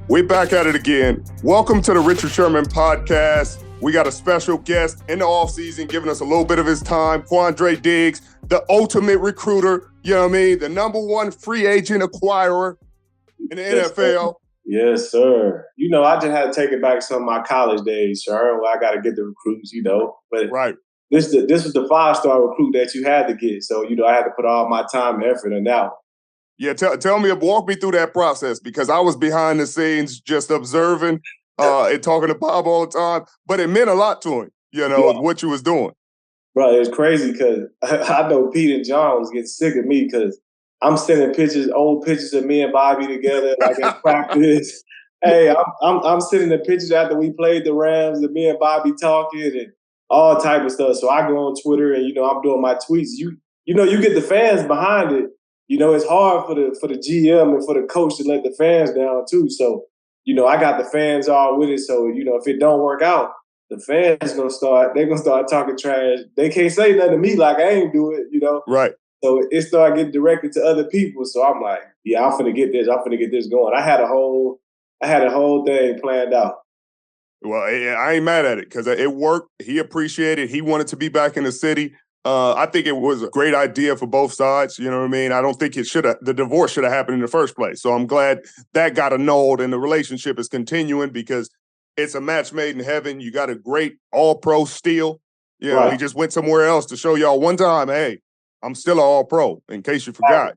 We're back at it again. Welcome to the Richard Sherman podcast. We got a special guest in the offseason giving us a little bit of his time, Quandre Diggs, the ultimate recruiter, you know what I mean? The number one free agent acquirer in the NFL. Yes, sir. You know, I just had to take it back to some of my college days, sir. Well, I got to get the recruits, you know. But right. This was the 5-star recruit that you had to get. So, you know, I had to put all my time and effort in that one. Yeah, walk me through that process, because I was behind the scenes just observing and talking to Bob all the time, but it meant a lot to him, you know, what you was doing. Bro, it was crazy because I know Pete and John was getting sick of me because I'm sending old pictures of me and Bobby together, like at practice. Hey, I'm sending the pictures after we played the Rams of me and Bobby talking and all type of stuff. So I go on Twitter and, you know, I'm doing my tweets. You know, you get the fans behind it. You know, it's hard for the GM and for the coach to let the fans down too. So, you know, I got the fans all with it. So, you know, if it don't work out, the fans they're gonna start talking trash. They can't say nothing to me like I ain't do it, you know? Right. So it started getting directed to other people. So I'm like, yeah, I'm finna get this going. I had a whole thing planned out. Well, I ain't mad at it because it worked. He appreciated it. He wanted to be back in the city. I think it was a great idea for both sides. You know what I mean? I don't think the divorce should have happened in the first place. So I'm glad that got annulled and the relationship is continuing because it's a match made in heaven. You got a great all-pro still. You know, He just went somewhere else to show y'all one time, hey, I'm still an all-pro, in case you forgot.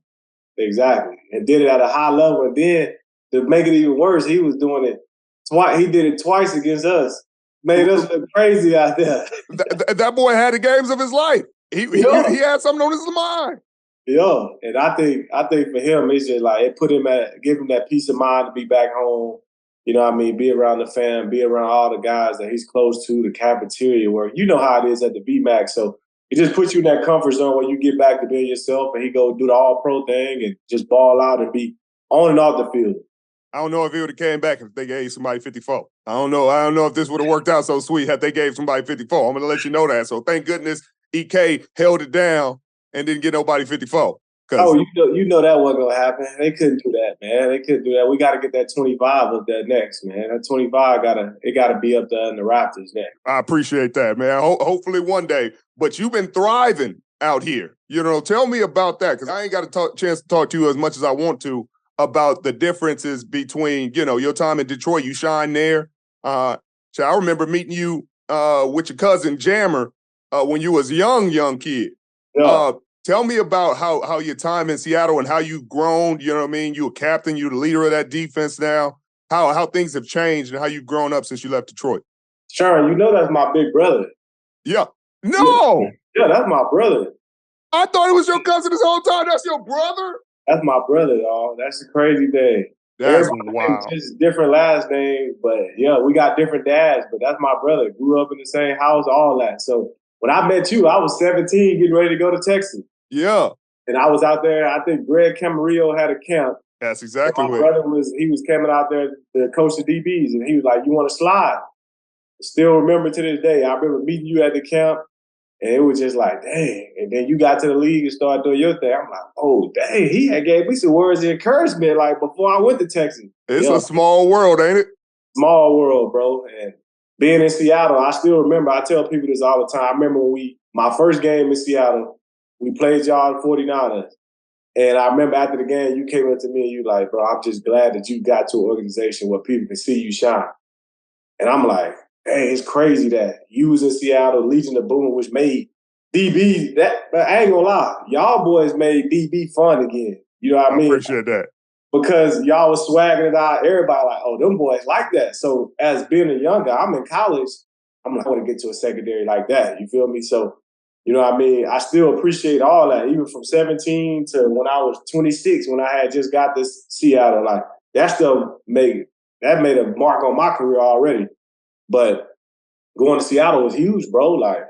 Exactly. And did it at a high level. And then to make it even worse, he was doing it twice. He did it twice against us. Made us look crazy out there. That boy had the games of his life. He had something on his mind. Yeah, and I think for him, it's just like it give him that peace of mind to be back home. You know what I mean? Be around the fam, be around all the guys that he's close to, the cafeteria work. You know how it is at the VMAX. So it just puts you in that comfort zone where you get back to being yourself and he go do the all-pro thing and just ball out and be on and off the field. I don't know if he would have came back if they gave somebody 54. I don't know if this would have worked out so sweet had they gave somebody 54. I'm going to let you know that. So thank goodness EK held it down and didn't get nobody 54. Oh, you know that wasn't going to happen. They couldn't do that, man. They couldn't do that. We got to get that 25 up there next, man. That 25 got to be up there in the Raptors next. I appreciate that, man. Hopefully one day. But you've been thriving out here. You know, tell me about that, because I ain't got a chance to talk to you as much as I want to about the differences between, you know, your time in Detroit. You shine there. So I remember meeting you with your cousin Jammer when you was a young kid. Yeah. Tell me about how your time in Seattle and how you've grown. You know what I mean? You're a captain. You're the leader of that defense now. How things have changed and how you've grown up since you left Detroit. Sherman, you know that's my big brother. Yeah. No. Yeah, that's my brother. I thought it was your cousin this whole time. That's your brother? That's my brother, y'all. That's the crazy thing. That's wow. Just different last names, but yeah, we got different dads, but that's my brother. Grew up in the same house, all that. So when I met you, I was 17 getting ready to go to Texas. Yeah. And I was out there, I think Greg Camarillo had a camp. That's exactly what. My brother was camping out there to coach the DBs, and he was like, you want to slide? Still remember to this day. I remember meeting you at the camp, and it was just like, dang. And then you got to the league and started doing your thing. I'm like, oh, dang, he had gave me some words of encouragement like before I went to Texas. It's a small world, ain't it? Small world, bro. And being in Seattle, I still remember, I tell people this all the time. I remember when my first game in Seattle, we played y'all the 49ers. And I remember after the game, you came up to me and you like, bro, I'm just glad that you got to an organization where people can see you shine. And I'm like, hey, it's crazy that you was in Seattle, Legion of Boom, which made DB, but I ain't gonna lie, y'all boys made DB fun again. You know what I mean? I appreciate that. Because y'all was swagging it out, everybody like, oh, them boys like that. So as being a young guy, I'm in college, I'm like, I want to get to a secondary like that. You feel me? So, you know what I mean? I still appreciate all that, even from 17 to when I was 26, when I had just got this Seattle. Like, that stuff made a mark on my career already. But going to Seattle was huge, bro. Like,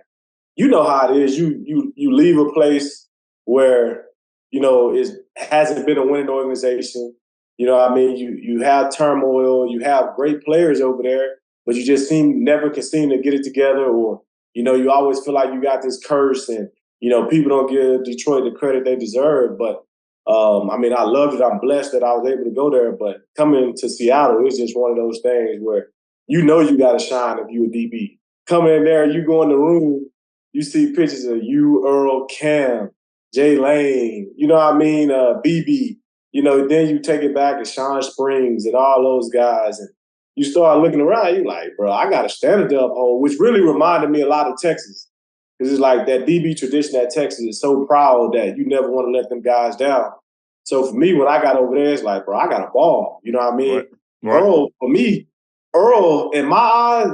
you know how it is. You leave a place where, you know, it hasn't been a winning organization. You know what I mean? You have turmoil. You have great players over there, but you just never can seem to get it together. Or, you know, you always feel like you got this curse and, you know, people don't give Detroit the credit they deserve. But I mean, I loved it. I'm blessed that I was able to go there. But coming to Seattle, it's just one of those things where you got to shine if you a DB. Coming in there, you go in the room, you see pictures of you, Earl, Cam, Jay Lane, you know what I mean, BB. You know, then you take it back to Sean Springs and all those guys, and you start looking around. You're like, bro, I got to stand at the uphold, which really reminded me a lot of Texas. Because it's like that DB tradition at Texas is so proud that you never want to let them guys down. So for me, when I got over there, it's like, bro, I got a ball. You know what I mean? Right. Earl, for me, Earl, in my eyes,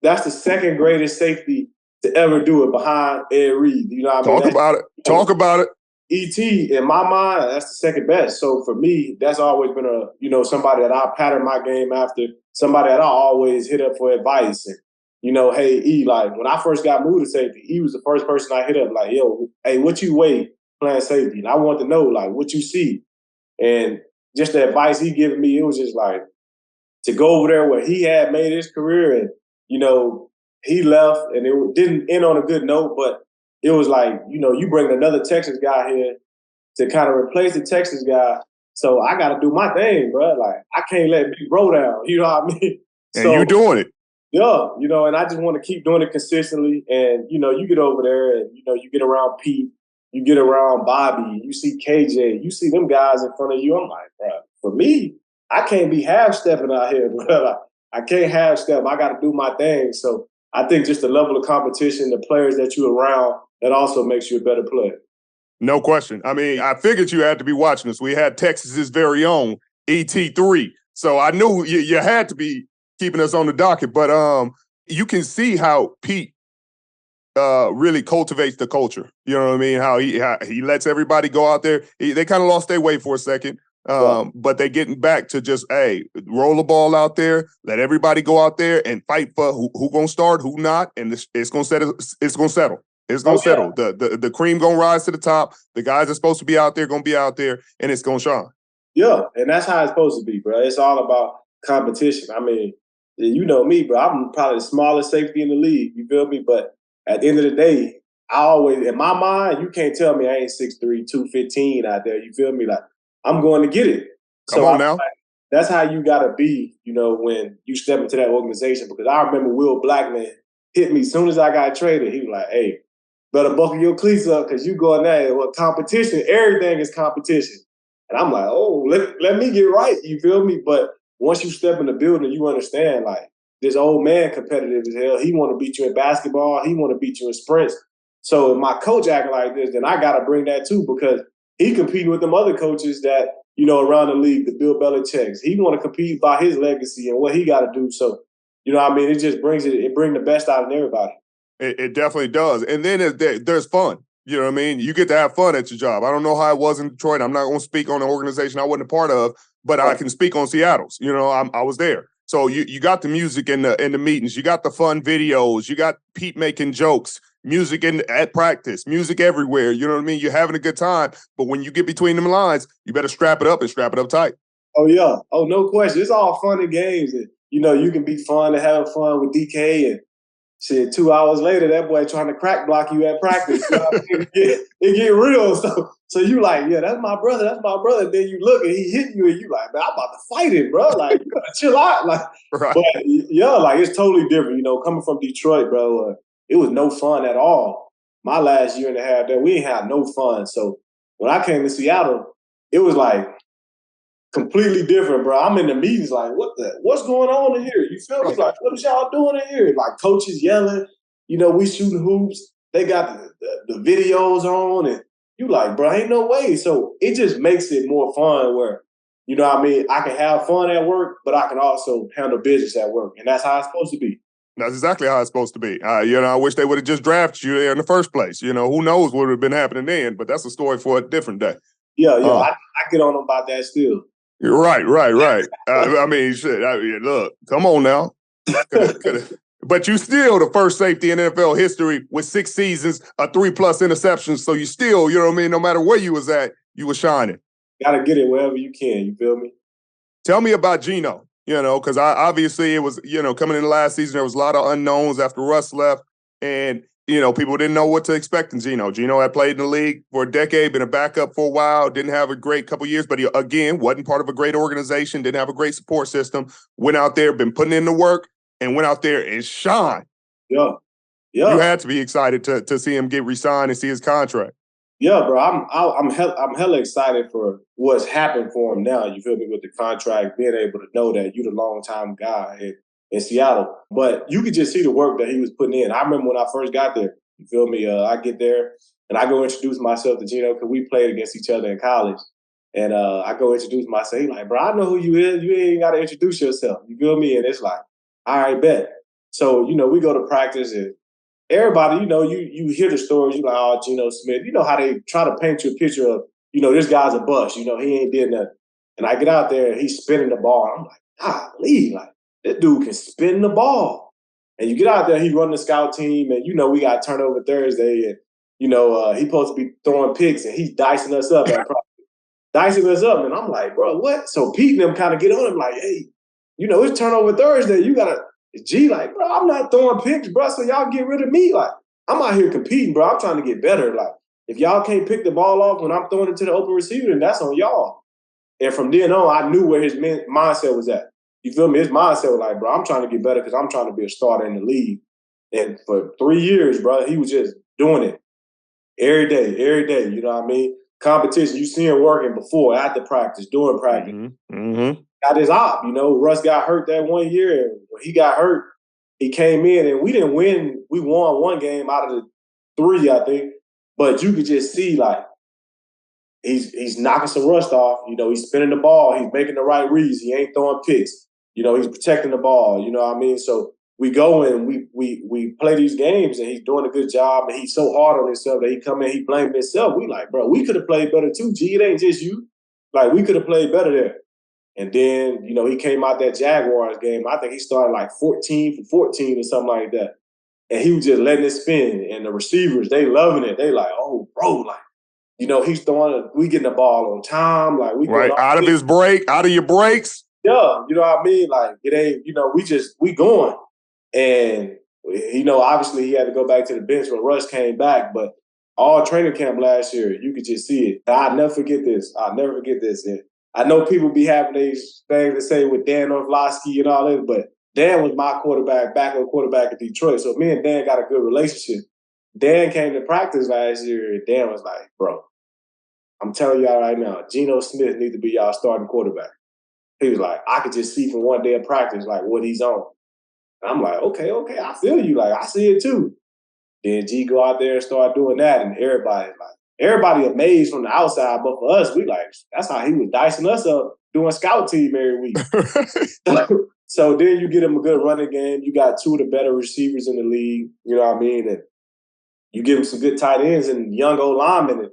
that's the second greatest safety to ever do it behind Ed Reed. You know what I mean? Talk about it. E.T., in my mind, that's the second best. So for me, that's always been somebody that I pattern my game after, somebody that I always hit up for advice. And, hey, E, like when I first got moved to safety, he was the first person I hit up, like, yo, hey, what you weigh playing safety? And I wanted to know, like, what you see. And just the advice he given me, it was just like, to go over there where he had made his career and, he left and it didn't end on a good note, but it was like, you bring another Texas guy here to kind of replace the Texas guy. So I got to do my thing, bro. Like, I can't let Big Bro down. You know what I mean? And you're doing it. Yeah, and I just want to keep doing it consistently. And, you get over there and, you get around Pete, you get around Bobby, you see KJ, you see them guys in front of you. I'm like, bro, for me, I can't be half-stepping out here, bro. Like, I can't half-step. I got to do my thing. So I think just the level of competition, the players that you're around, that also makes you a better player. No question. I mean, I figured you had to be watching us. We had Texas's very own ET3. So I knew you had to be keeping us on the docket. But you can see how Pete really cultivates the culture. You know what I mean? How he lets everybody go out there. They kind of lost their way for a second. But they're getting back to just, hey, roll the ball out there, let everybody go out there and fight for who gonna start, who not, and it's gonna settle. It's gonna settle. It's gonna settle. The cream gonna rise to the top. The guys that are supposed to be out there gonna be out there, and it's gonna shine. Yeah, and that's how it's supposed to be, bro. It's all about competition. I mean, you know me, bro. I'm probably the smallest safety in the league. You feel me? But at the end of the day, I always, in my mind, you can't tell me I ain't 6'3", 215 out there. You feel me? Like, I'm going to get it. Come on now. Like, that's how you got to be, when you step into that organization. Because I remember Will Blackman hit me as soon as I got traded. He was like, hey, better buckle your cleats up because you going there. Well, competition, everything is competition. And I'm like, oh, let me get right. You feel me? But once you step in the building, you understand, like, this old man competitive as hell. He want to beat you in basketball. He want to beat you in sprints. So if my coach acting like this, then I got to bring that too, because he competing with them other coaches that, around the league, the Bill Belichick's. He want to compete by his legacy and what he got to do. So, what I mean? It just brings the best out of everybody. It definitely does. And then there's fun. You know what I mean? You get to have fun at your job. I don't know how it was in Detroit. I'm not going to speak on an organization I wasn't a part of, but I can speak on Seattle's. I was there. So you got the music in the meetings. You got the fun videos. You got Pete making jokes. Music at practice, music everywhere. You know what I mean? You're having a good time. But when you get between them lines, you better strap it up and strap it up tight. Oh, yeah. Oh, no question. It's all fun and games. And, you can be fun and have fun with DK. And shit, 2 hours later, that boy trying to crack block you at practice. It get real. So you like, yeah, that's my brother. That's my brother. And then you look and he hit you and you like, man, I'm about to fight him, bro. Like, you gotta chill out. Like, right. But yeah, like it's totally different. Coming from Detroit, bro. It was no fun at all. My last year and a half there, we ain't had no fun. So when I came to Seattle, it was like completely different, bro. I'm in the meetings like, what's going on in here? You feel me? Like, what is y'all doing in here? Like coaches yelling, we shooting hoops. They got the videos on and you like, bro, ain't no way. So it just makes it more fun where, I can have fun at work, but I can also handle business at work. And that's how it's supposed to be. That's exactly how it's supposed to be. I wish they would have just drafted you there in the first place. Who knows what would have been happening then, but that's a story for a different day. Yeah, I get on them about that still. Right. I mean, shit. Look, come on now. But you still the first safety in NFL history with 6 seasons, 3+ interceptions. So you still, no matter where you was at, you were shining. Gotta get it wherever you can. You feel me? Tell me about Geno. Because obviously it was, coming in the last season, there was a lot of unknowns after Russ left. And people didn't know what to expect in Geno. Geno had played in the league for a decade, been a backup for a while, didn't have a great couple years, but he, again, wasn't part of a great organization, didn't have a great support system, went out there, been putting in the work, and went out there and shine. Yeah. You had to be excited to see him get re-signed and see his contract. Yeah, bro. I'm hella excited for what's happened for him now. You feel me, with the contract, being able to know that you're the long time guy in Seattle. But you could just see the work that he was putting in. I remember when I first got there. You feel me? I get there and I go introduce myself to Geno because we played against each other in college. And I go introduce myself. He's like, bro, I know who you is. You ain't got to introduce yourself. You feel me? And it's like, all right, bet. So, we go to practice and everybody, you hear the stories, you like, oh, Geno Smith. You know how they try to paint you a picture of, this guy's a bust. He ain't did nothing. And I get out there and he's spinning the ball. And I'm like, golly, like, this dude can spin the ball. And you get out there, he run the scout team, and, we got turnover Thursday. And, he's supposed to be throwing picks, and he's dicing us up at practice. Dicing us up. And I'm like, bro, what? So Pete and them kind of get on him like, hey, it's turnover Thursday. You got to. G, like, bro, I'm not throwing picks, bro, so y'all get rid of me. Like, I'm out here competing, bro. I'm trying to get better. Like, if y'all can't pick the ball off when I'm throwing it to the open receiver, then that's on y'all. And from then on, I knew where his mindset was at. You feel me? His mindset was like, bro, I'm trying to get better because I'm trying to be a starter in the league. And for 3 years, bro, he was just doing it every day. You know what I mean? Competition, you see him working before, after practice, during practice. Mm-hmm. Got his op, Russ got hurt that 1 year, and when he got hurt, he came in, and we didn't win. We won one game out of the 3, I think, but you could just see, like, he's knocking some rust off. He's spinning the ball. He's making the right reads. He ain't throwing picks. He's protecting the ball. You know what I mean? So we go and we play these games, and he's doing a good job, and he's so hard on himself that he come in, he blamed himself. We like, bro, we could have played better too, G. It ain't just you. Like, we could have played better there. And then, he came out that Jaguars game. I think he started like 14 for 14 or something like that. And he was just letting it spin. And the receivers, they loving it. They like, oh, bro, like, he's throwing, we getting the ball on time. Like, we right out of his break, out of your breaks. Yeah, you know what I mean? Like, it ain't, we going. And, obviously he had to go back to the bench when Russ came back. But all training camp last year, you could just see it. I'll never forget this. And I know people be having these things to say with Dan Orlovsky and all that, but Dan was my backup quarterback at Detroit. So me and Dan got a good relationship. Dan came to practice last year, and Dan was like, bro, I'm telling y'all right now, Geno Smith needs to be y'all starting quarterback. He was like, I could just see from one day of practice, like, what he's on. And I'm like, okay, I feel you. Like, I see it too. Then G go out there and start doing that, and everybody amazed from the outside, but for us, we like, that's how he was dicing us up doing scout team every week. So then you get him a good running game. You got 2 of the better receivers in the league. You know what I mean? And you give him some good tight ends and young old linemen.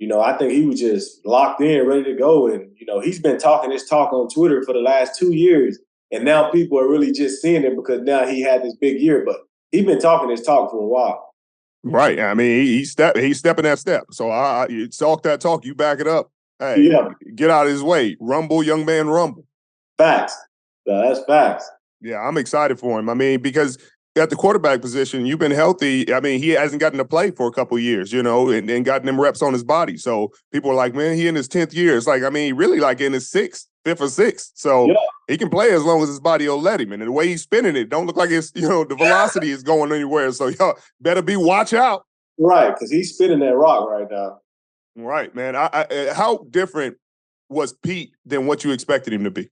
And, I think he was just locked in, ready to go. And, he's been talking his talk on Twitter for the last 2 years. And now people are really just seeing it because now he had this big year. But he's been talking his talk for a while. Right. I mean, he's stepping that step. So you talk that talk, you back it up. Hey, Get out of his way. Rumble, young man, rumble. Facts. That's facts. Yeah, I'm excited for him. I mean, because at the quarterback position, you've been healthy. I mean, he hasn't gotten to play for a couple of years, and gotten them reps on his body. So people are like, man, he in his 10th year. It's like, I mean, really like in his 5th or 6th. So he can play as long as his body will let him. And the way he's spinning it, don't look like it's, the velocity is going anywhere. So y'all better watch out. Right, because he's spinning that rock right now. Right, man. How different was Pete than what you expected him to be?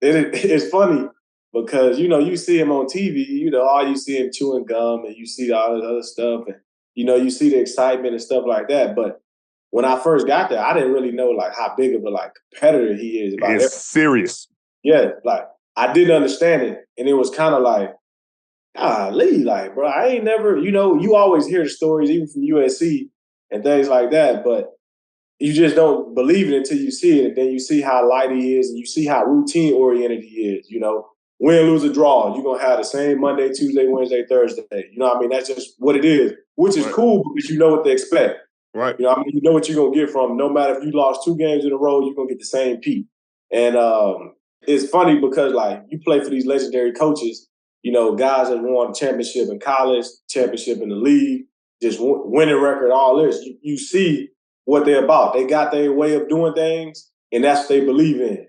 It's funny because, you see him on TV, all you see him chewing gum and you see all this other stuff and, you see the excitement and stuff like that. But when I first got there, I didn't really know, like, how big of a, competitor he is. It's serious. Yeah, I didn't understand it. And it was kind of like, golly, bro, I ain't never, you always hear the stories, even from USC and things like that, but you just don't believe it until you see it. And then you see how light he is and you see how routine-oriented he is, Win, lose, or draw, you're going to have the same Monday, Tuesday, Wednesday, Thursday. You know what I mean? That's just what it is, which is cool because you know what to expect. Right. You know what you're going to get from him. No matter if you lost 2 games in a row, you're going to get the same Pete. And it's funny because, you play for these legendary coaches, guys that won championship in college, championship in the league, just winning record, all this. You see what they're about. They got their way of doing things, and that's what they believe in.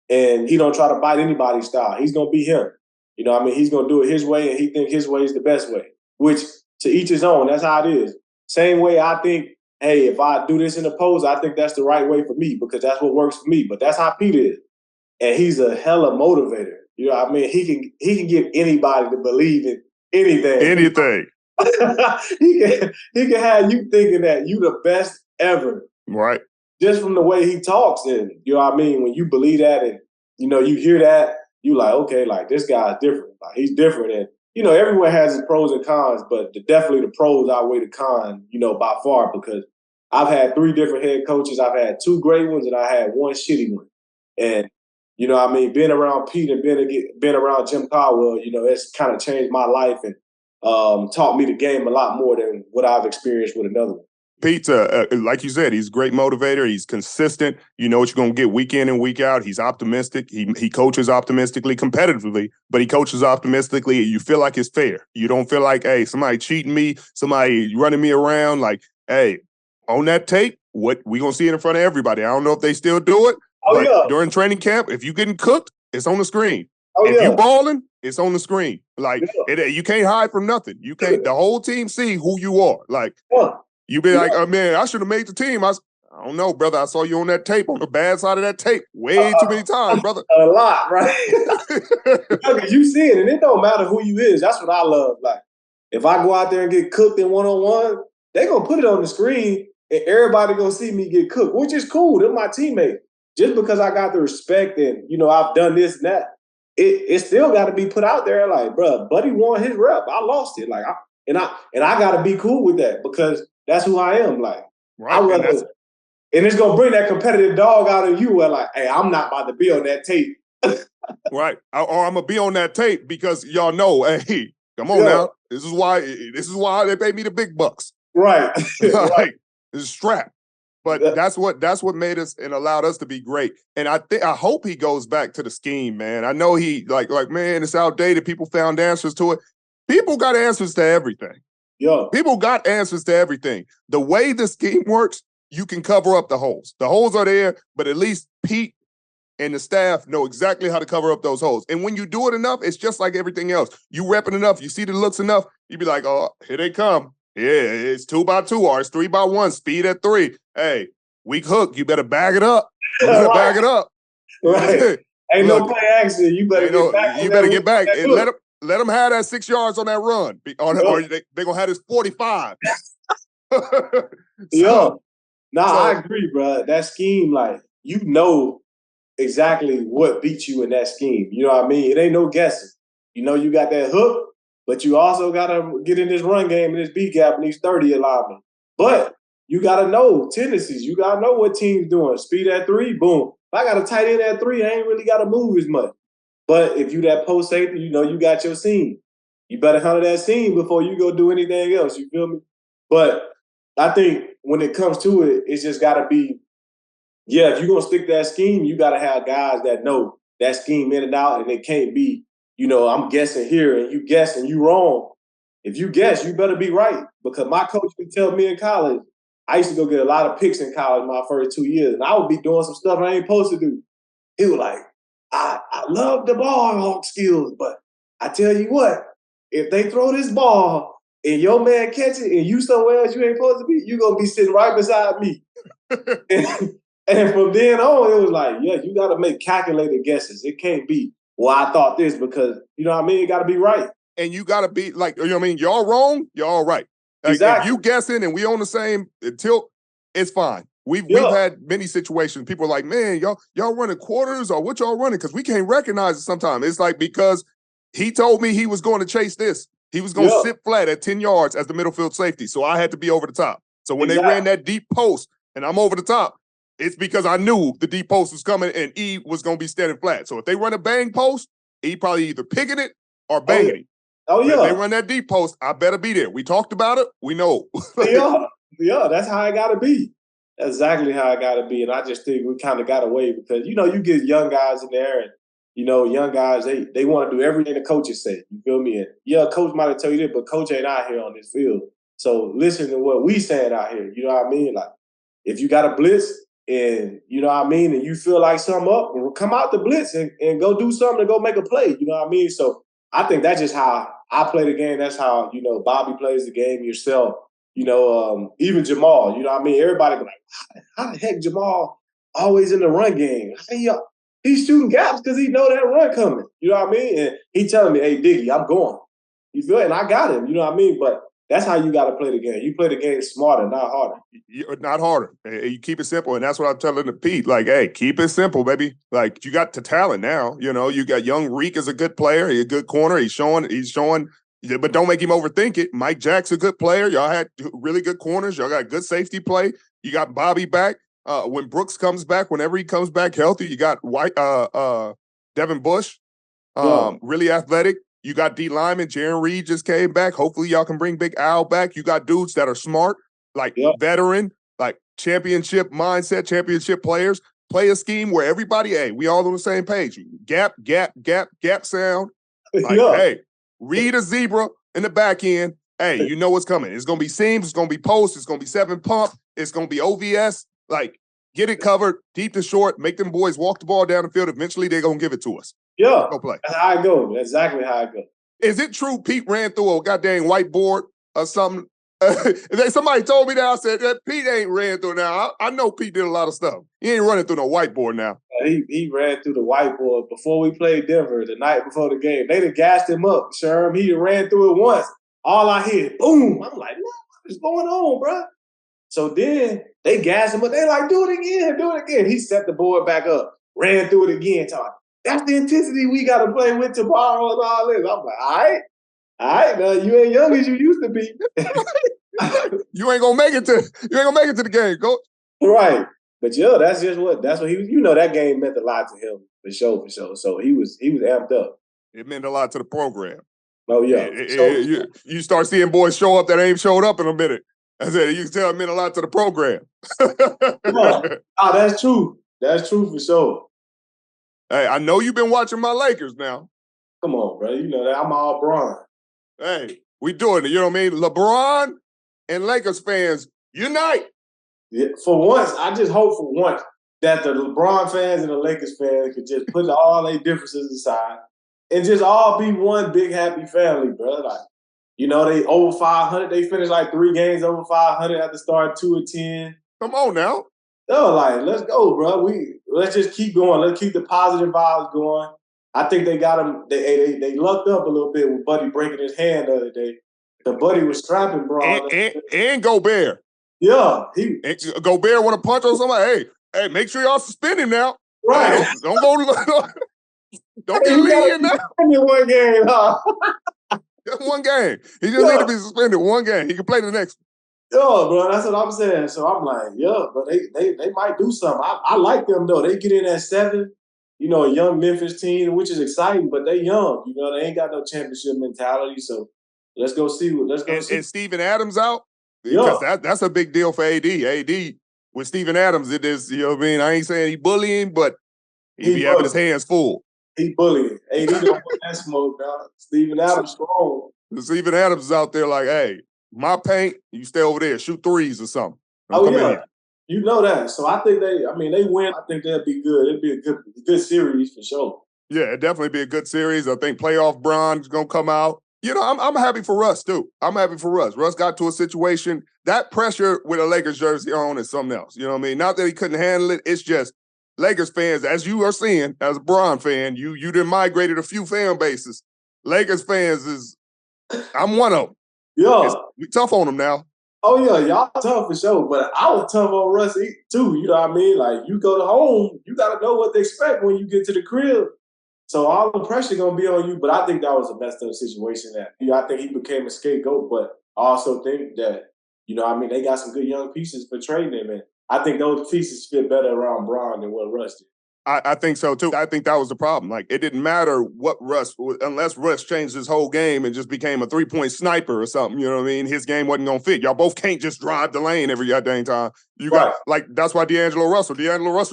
And he don't try to bite anybody's style. He's going to be him. He's going to do it his way, and he think his way is the best way, which to each his own. That's how it is. Same way I think, hey, if I do this in the post, I think that's the right way for me because that's what works for me. But that's how Pete is. And he's a hella motivator. He can get anybody to believe in anything. Anything. he can have you thinking that you the best ever. Right. Just from the way he talks. And when you believe that and you hear that, you like, okay, like this guy's different. Like he's different. And everyone has his pros and cons, but definitely the pros outweigh the cons, by far, because I've had 3 different head coaches. I've had 2 great ones and I had 1 shitty one. And being around Pete and being around Jim Caldwell, it's kind of changed my life and taught me the game a lot more than what I've experienced with another one. Pete, like you said, he's a great motivator. He's consistent. You know what you're going to get week in and week out. He's optimistic. He coaches optimistically, competitively, but he coaches optimistically. You feel like it's fair. You don't feel like, hey, somebody cheating me, somebody running me around. Like, hey, on that tape, what we going to see it in front of everybody. I don't know if they still do it. But during training camp, if you getting cooked, it's on the screen. If you balling, it's on the screen. Like you can't hide from nothing. You can't. The whole team see who you are. Like you be like, oh man, I should have made the team. I don't know, brother. I saw you on that tape, on the bad side of that tape, way too many times, brother. A lot, right? Because you see it, and it don't matter who you is. That's what I love. Like if I go out there and get cooked in 1-on-1, they gonna put it on the screen, and everybody gonna see me get cooked, which is cool. They're my teammates. Just because I got the respect and, I've done this and that, it still got to be put out there. Like, bro, Buddy won his rep. I lost it. Like, I got to be cool with that because that's who I am. Like, right. and it's going to bring that competitive dog out of you where like, hey, I'm not about to be on that tape. Right. Or I'm going to be on that tape because y'all know, hey, come on now. This is why they pay me the big bucks. Right. Like, it's a strap. But that's what made us and allowed us to be great. And I hope he goes back to the scheme, man. I know he like man, it's outdated. People found answers to it. People got answers to everything. Yeah. People got answers to everything. The way the scheme works, you can cover up the holes. The holes are there, but at least Pete and the staff know exactly how to cover up those holes. And when you do it enough, it's just like everything else. You rep it enough, you see the looks enough, you be like, oh, here they come. Yeah, it's 2x2 or it's 3x1, speed at 3. Hey, weak hook, you better bag it up. You better bag it up. Right. Ain't no play action. You better get back. You better get back and let them have that 6 yards on that run. Or they're going to have this 45. I agree, bro. That scheme, like, exactly what beats you in that scheme. You know what I mean? It ain't no guessing. You got that hook, but you also got to get in this run game and this B gap and these 30 alignment. But you got to know tendencies. You got to know what team's doing. Speed at 3, boom. If I got a tight end at 3, I ain't really got to move as much. But if you that post safety, you got your seam. You better handle that seam before you go do anything else. You feel me? But I think when it comes to it, it's just got to be, if you're going to stick to that scheme, you got to have guys that know that scheme in and out, and it can't be, I'm guessing here and you guess and you wrong. If you guess, you better be right. Because my coach would tell me in college, I used to go get a lot of picks in college my first 2 years, and I would be doing some stuff I ain't supposed to do. He was like, I love the ball hawk skills, but I tell you what, if they throw this ball and your man catch it and you somewhere else you ain't supposed to be, you're going to be sitting right beside me. and from then on, it was like, you got to make calculated guesses. It can't be, well, I thought this because, you know what I mean? It got to be right. And you got to be like, you know what I mean? Y'all wrong, y'all right. Like, exactly. If you guessing and we on the same tilt, it's fine. We've had many situations. People are like, man, y'all running quarters or what y'all running? Because we can't recognize it sometimes. It's like because he told me he was going to chase this. He was going to sit flat at 10 yards as the middle field safety. So I had to be over the top. So when they ran that deep post and I'm over the top, it's because I knew the deep post was coming and E was going to be standing flat. So if they run a bang post, E probably either picking it or banging it. Oh, yeah. If they run that deep post, I better be there. We talked about it. We know. Yeah, that's how it got to be. That's exactly how it got to be. And I just think we kind of got away because, you get young guys in there and young guys, they want to do everything the coaches say. You feel me? And yeah, coach might have tell you this, but coach ain't out here on this field. So listen to what we saying out here. You know what I mean? Like, if you got a blitz and you know what I mean, and you feel like something up, come out the blitz and go do something to go make a play. You know what I mean? So I think that's just how I play the game. That's how, Bobby plays the game, yourself. Even Jamal, you know what I mean? Everybody be like, how the heck Jamal always in the run game? He's shooting gaps because he know that run coming. You know what I mean? And he telling me, hey, Diggy, I'm going. You feel it? And I got him. You know what I mean? But that's how you got to play the game. You play the game smarter, not harder. Not harder. You keep it simple. And that's what I'm telling Pete. Like, hey, keep it simple, baby. Like, you got the talent now. You got young Reek is a good player. He's a good corner. He's showing, but don't make him overthink it. Mike Jack's a good player. Y'all had really good corners. Y'all got good safety play. You got Bobby back. When Brooks comes back, whenever he comes back healthy, you got Devin Bush, really athletic. You got D Lyman, Jaron Reed just came back. Hopefully y'all can bring Big Al back. You got dudes that are smart, like veteran, like championship mindset, championship players. Play a scheme where everybody, hey, we all on the same page. Gap sound. Like, hey, read a zebra in the back end. Hey, you know what's coming. It's going to be seams. It's going to be post. It's going to be 7 pump. It's going to be OVS. Like, get it covered, deep to short, make them boys walk the ball down the field. Eventually, they're going to give it to us. Yeah, go play. That's how I go. That's exactly how I go. Is it true Pete ran through a goddamn whiteboard or something? Somebody told me that. I said, that Pete ain't ran through now. I know Pete did a lot of stuff. He ain't running through no whiteboard now. He ran through the whiteboard before we played Denver the night before the game. They done gassed him up, Sherman. He ran through it once. All I hear, boom. I'm like, what is going on, bro? So then they gassed him up. They like, do it again. He set the board back up, ran through it again. That's the intensity we got to play with tomorrow and all this. I'm like, all right, now you ain't young as you used to be. You ain't gonna make it to the game, coach. Right. But that's what he was. That game meant a lot to him for sure. So he was amped up. It meant a lot to the program. Oh yeah. You start seeing boys show up that ain't showed up in a minute. I said, you can tell it meant a lot to the program. That's true. That's true for sure. Hey, I know you've been watching my Lakers now. Come on, bro. You know that I'm all Bron. Hey, we doing it. You know what I mean? LeBron and Lakers fans unite. Yeah, for once, I just hope for once that the LeBron fans and the Lakers fans could just put all their differences aside and just all be one big happy family, bro. Like, they over 500. They finished like 3 games over 500 after starting 2-10. Come on now. Like, let's go, bro. Let's just keep going. Let's keep the positive vibes going. I think they got him. They lucked up a little bit with Buddy breaking his hand the other day. The Buddy was strapping, bro. And Gobert. Yeah, Gobert want to punch on somebody. Hey, make sure y'all suspend him now. Right. Hey, don't go. Don't get lenient now. One game, huh? Just one game. He just need to be suspended one game. He can play the next one. Yeah, bro, that's what I'm saying. So I'm like, but they might do something. I like them though. They get in at 7. A young Memphis team, which is exciting, but they young. They ain't got no championship mentality. So let's go see. And Steven Adams out? Because that's a big deal for AD. AD, with Steven Adams, it is, you know what I mean? I ain't saying he bullying, but he be having his hands full. He bullying. AD don't want that smoke, dog. Steven Adams strong. Steven Adams is out there like, hey, my paint, you stay over there, shoot threes or something. You know that. So I think they win. I think they'll be good. It'll be a good series for sure. Yeah, it'll definitely be a good series. I think playoff Bron's going to come out. I'm happy for Russ, too. I'm happy for Russ. Russ got to a situation. That pressure with a Lakers jersey on is something else. You know what I mean? Not that he couldn't handle it. It's just Lakers fans, as you are seeing, as a Bron fan, you done migrated a few fan bases. Lakers fans I'm one of them. Yeah. We tough on them now. Oh, yeah, y'all tough for sure. But I was tough on Russ too, you know what I mean? Like, you go to home, you got to know what they expect when you get to the crib. So all the pressure going to be on you. But I think that was a messed up situation. I think he became a scapegoat. But I also think that, they got some good young pieces for trading him. And I think those pieces fit better around Bron than what Russ did. I think so, too. I think that was the problem. Like, it didn't matter what unless Russ changed his whole game and just became a 3-point sniper or something, you know what I mean? His game wasn't going to fit. Y'all both can't just drive the lane every goddamn time. You got, that's why D'Angelo Russell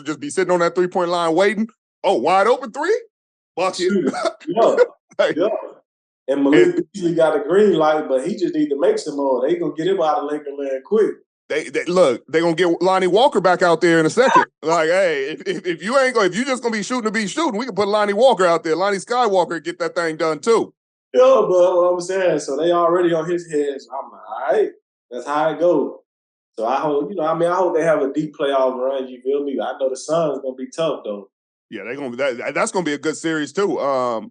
just be sitting on that 3-point line waiting. Oh, wide open 3? bucket. Yeah, Hey, yeah. And Malik Beasley got a green light, but he just need to make some more. They gonna get him out of Laker land quick. They look, they're gonna get Lonnie Walker back out there in a second. Like, hey, if you ain't if you just gonna be shooting, we can put Lonnie Walker out there. Lonnie Skywalker and get that thing done too. Yeah, but what I'm saying, so they already on his head. So I'm like, all right, that's how it goes. So I hope, I hope they have a deep playoff run. You feel me? I know the Suns gonna be tough though. Yeah, they're gonna that's gonna be a good series too.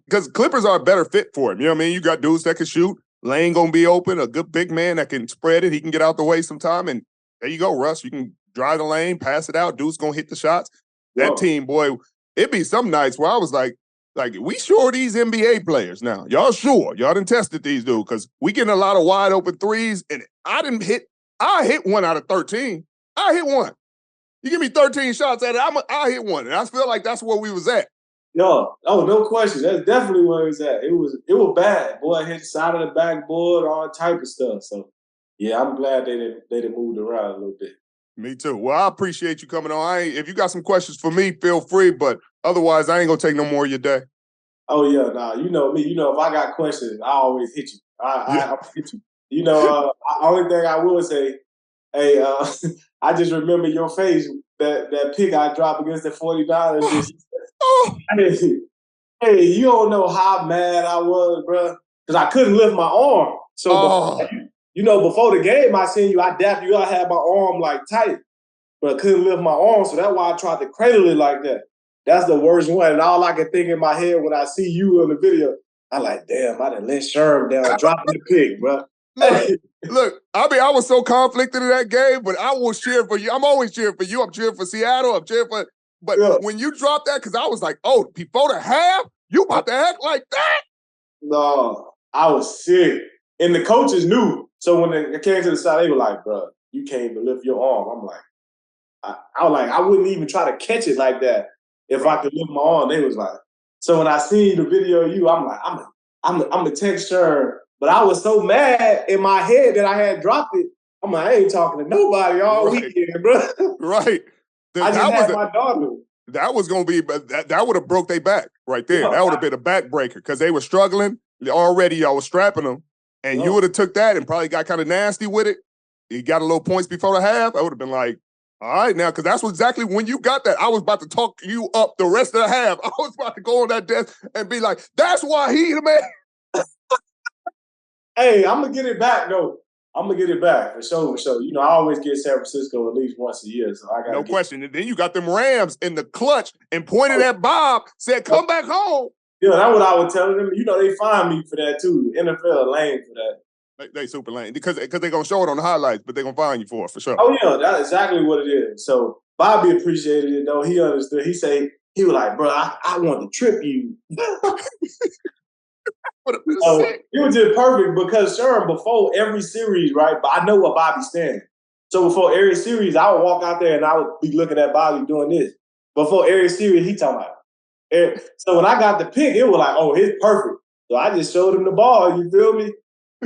Because Clippers are a better fit for him. You know what I mean? You got dudes that can shoot. Lane gonna be open, a good big man that can spread it. He can get out the way sometime, and there you go, Russ. You can drive the lane, pass it out. Dude's gonna hit the shots. That team, boy, it'd be some nights where I was like, we sure these NBA players now. Y'all sure? Y'all done tested these dudes because we getting a lot of wide open threes, and I hit 1 out of 13. I hit 1. You give me 13 shots at it, I hit 1. And I feel like that's where we was at. No, no question. That's definitely where it was at. It was bad. Boy, hit the side of the backboard, all type of stuff. So yeah, I'm glad they done moved around a little bit. Me too. Well, I appreciate you coming on. If you got some questions for me, feel free. But otherwise, I ain't gonna take no more of your day. Oh yeah, nah. You know me. You know if I got questions, I always hit you. I hit you. You know, only thing I will say, hey, I just remember your face that pick I dropped against the 49ers. Oh. Hey, you don't know how mad I was, bro, because I couldn't lift my arm. So, before the game, I seen you. I dapped you. I had my arm like tight, but I couldn't lift my arm. So that's why I tried to cradle it like that. That's the worst one. And all I can think in my head when I see you in the video, I'm like, damn, I done let Sherman down, dropping the pick, bro. Look, I mean, I was so conflicted in that game, but I was cheering for you. I'm always cheering for you. I'm cheering for Seattle. I'm cheering for. But when you dropped that, because I was like, oh, before the half, you about to act like that? No, I was sick. And the coaches knew. So when they came to the side, they were like, bro, you can't even lift your arm. I'm like, I was like, I wouldn't even try to catch it like that if I could lift my arm. They was like, so when I seen the video of you, I'm like, I'm a text Sherman. But I was so mad in my head that I had dropped it. I'm like, I ain't talking to nobody all weekend, bro. Right. I just had my daughter. That was going to be, that would have broke their back right there. That would have been a backbreaker because they were struggling. Already y'all was strapping them. And you would have took that and probably got kind of nasty with it. You got a little points before the half. I would have been like, all right, now, because that's exactly when you got that. I was about to talk you up the rest of the half. I was about to go on that desk and be like, that's why he the man. Hey, I'm going to get it back, though. I'm going to get it back, for sure, for sure. You know, I always get San Francisco at least once a year, so I got no question. And then you got them Rams in the clutch and pointed at Bob, said, come back home. Yeah, that's what I was telling them. You know, they find me for that, too. NFL lame for that. They super lame because they're going to show it on the highlights, but they're going to find you for it, for sure. Oh, yeah, that's exactly what it is. So Bobby appreciated it, though. He understood. He was like, bro, I want to trip you. It was just perfect because Sherman, before every series, right? But I know what Bobby stands. So before every series, I would walk out there and I would be looking at Bobby doing this. Before every series, he talking about it. So when I got the pick, it was like, oh, it's perfect. So I just showed him the ball, you feel me?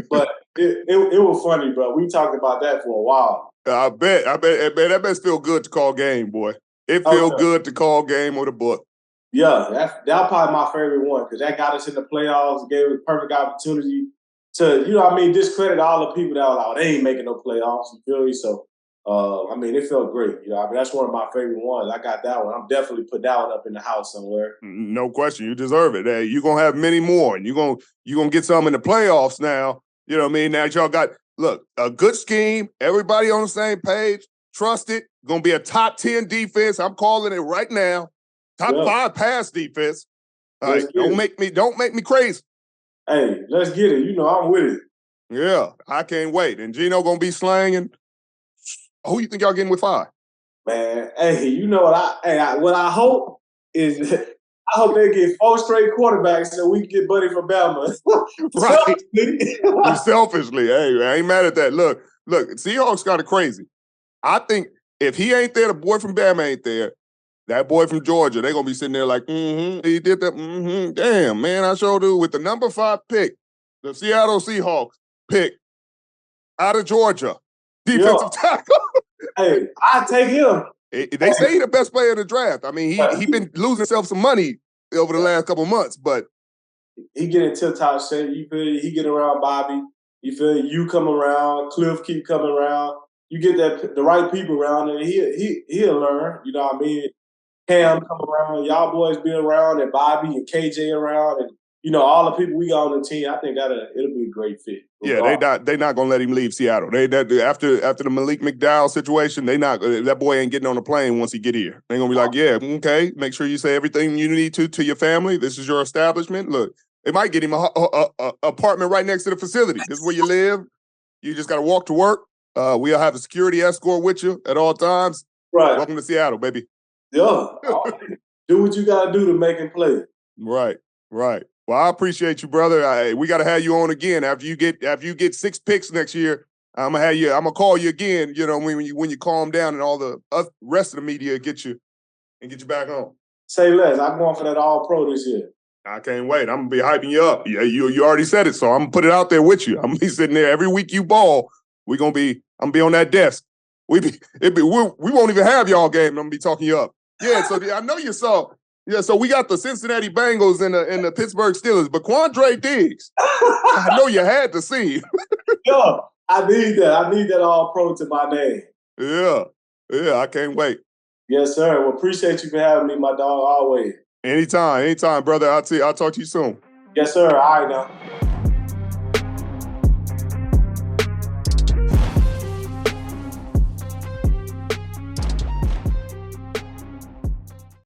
But it was funny, bro. We talked about that for a while. I bet. Man, that must feel good to call game, boy. It feels good to call game with a book. Yeah, that's probably my favorite one because that got us in the playoffs, gave us a perfect opportunity to, discredit all the people that were like, they ain't making no playoffs, you feel me? So, it felt great. That's one of my favorite ones. I got that one. I'm definitely put that one up in the house somewhere. No question. You deserve it. Hey, you're going to have many more, and you're gonna get some in the playoffs now. You know what I mean? Now y'all got, look, a good scheme, everybody on the same page, trust it, going to be a top 10 defense. I'm calling it right now. Top 5 pass defense. All right, don't make me crazy. Hey, let's get it. You know I'm with it. Yeah, I can't wait. And Geno gonna be slanging. Who you think y'all getting with 5? Man, hey, you know what what I hope is I hope they get 4 straight quarterbacks so we can get Buddy from Bama. Right. Selfishly, hey, I ain't mad at that. Look, Seahawks got it crazy. I think if he ain't there, the boy from Bama ain't there. That boy from Georgia, they're going to be sitting there like, he did that, damn, man, I sure do. With the number 5 pick, the Seattle Seahawks pick out of Georgia, defensive tackle. Hey, I take him. They say he's the best player in the draft. I mean, he been losing himself some money over the last couple months, but he get in tip-top shape. You feel he get around Bobby. You feel you come around. Cliff keep coming around. You get the right people around, and he'll learn. You know what I mean? Cam come around. Y'all boys be around, and Bobby and KJ around, and all the people we got on the team. I think it'll be a great fit. Yeah, they not gonna let him leave Seattle. After the Malik McDowell situation, that boy ain't getting on the plane once he get here. They're gonna be like, yeah, okay, make sure you say everything you need to your family. This is your establishment. Look, they might get him a apartment right next to the facility. This is where you live. You just gotta walk to work. We'll have a security escort with you at all times. Right. Welcome to Seattle, baby. Yeah. Do what you gotta do to make him play. Right. Well, I appreciate you, brother. We got to have you on again after you get 6 picks next year. I'm gonna call you again. When you calm down and all the rest of the media get you back on. Say less. I'm going for that All Pro this year. I can't wait. I'm gonna be hyping you up. Yeah, you already said it, so I'm gonna put it out there with you. I'm gonna be sitting there every week you ball. I'm gonna be on that desk. We won't even have y'all game. I'm gonna be talking you up. Yeah. So I know you saw. Yeah, so we got the Cincinnati Bengals and the Pittsburgh Steelers, but Quandre Diggs, I know you had to see. Yo, I need that. I need that All Pro to my name. Yeah, I can't wait. Yes, sir. Well, appreciate you for having me, my dog, always. Anytime, brother. I'll talk to you soon. Yes, sir. All right, now.